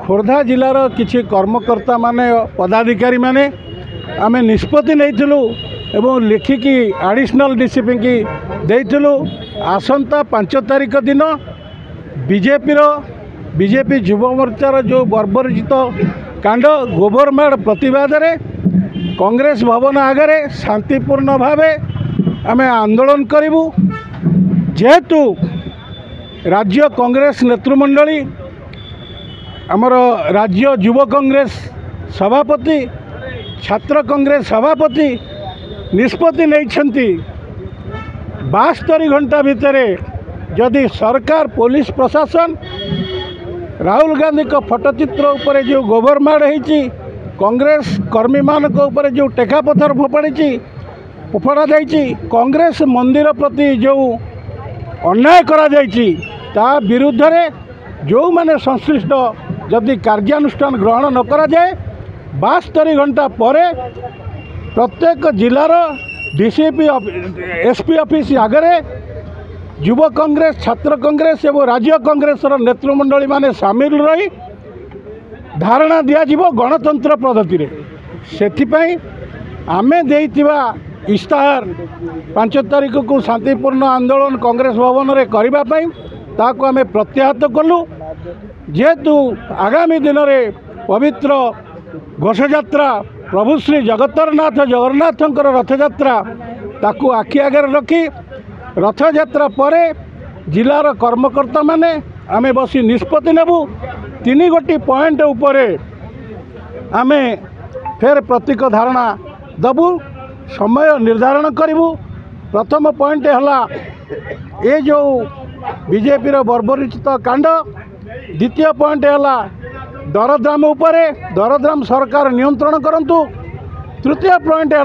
खोर्धा जिलार किछि कर्मकर्ता माने पदाधिकारी माने आमे निष्पत्ति नैथिलु एवं लिखिकी एडिशनल डीसीपी की देइथिलु आसंता 5 तारिख दिन बीजेपी युव मोर्चार जो बर्बरचित कांड गोबरमाड़ प्रतिवाद रे कांग्रेस भवन आगे शांतिपूर्ण भावे आमे आंदोलन करिबु। जेहेतु राज्य कांग्रेस नेतृमंडली आमर राज्य युव कांग्रेस सभापति छात्र कांग्रेस सभापति निष्पत्ति नहीं 72 घंटा भितर जदि सरकार पुलिस प्रशासन राहुल गांधी को फोटोचित्र उपरे जो गोबरमाड़ होती कांग्रेस कर्मी मान ऊपर जो टेका पथर फोपड़ा जाइए कांग्रेस मंदिर प्रति जो अन्याय करा जाइए ता विरुद्ध रे जो माने संश्लिष्ट जदि कार्यानुष्ठान ग्रहण न करा जाए 72 घंटा पर प्रत्येक जिलार डीसीपी एसपी ऑफिस आगे युव कांग्रेस छात्र कांग्रेस एवं राज्य कांग्रेस नेतृमंडली माने सामिल रही धारणा दिया गणतंत्र पद्धति रे सेथिपाई आमे देइतिबा इस्ताहार 5 तारिख को शांतिपूर्ण आंदोलन कांग्रेस भवन में करने ताको आमे प्रत्याहत कलु। जेहेतु आगामी दिन में पवित्र घोषयात्रा प्रभु श्री जगन्नाथंकर रथयात्रा ताकू आखि आगे रखी रथयात्रा पर जिलार कर्मकर्ता माने आमे बसी निष्पत्ति नेबू 3 गोटी पॉइंट उपरे आमे फेर प्रतीक धारणा दबू समय निर्धारण करूँ। प्रथम पॉइंट है ये जो बीजेपी बर्बरचित कांड द्वितीय पॉइंट है दरदाम उपरे दरदाम सरकार नियंत्रण करंतु। तृतीय पॉइंट है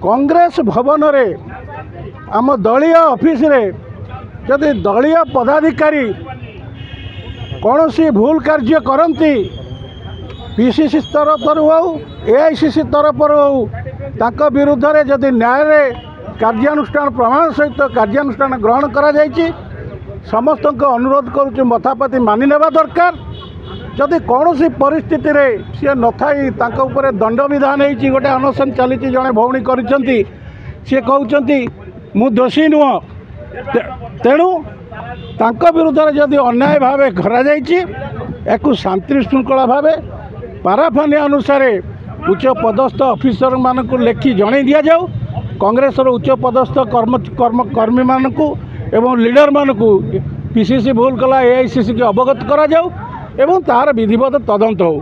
कांग्रेस भवन रे आम दलीय ऑफिस रे जदि दलीय पदाधिकारी कौन सी भूल कार्य करती पीसीसी तरफ हो एआईसीसी तरफ हो ताका विरुद्ध रे जदि न्याय रे कार्यानुष्ठान प्रमाण सहित कार्यानुष्ठान ग्रहण करा जायछि समस्त अनुरोध करुच्चे मथापाती मानि नेबा दरकार। जदि कौन सी परिस्थिति रे सी न थाई ताका ऊपर दंड विधान होती गोटे अनशन चली जड़े भौणी करिसेंती सी कहउचंती मु दोषी नुह तेणु तांका विरुद्ध रे जदि अन्याय भावे करा जायछि एकु शांति श्रृंखला भावे पाराफानी अनुसार उच्च पदस्थ ऑफिसर मानक लेखि जणै दिया जाऊ कांग्रेस उच्च पदस्थ कर्मी मानक एवं लीडर मानक पीसीसी भूल कला एआईसीसी की अवगत करा जाऊ एवं तार विधिवत तदंत हो।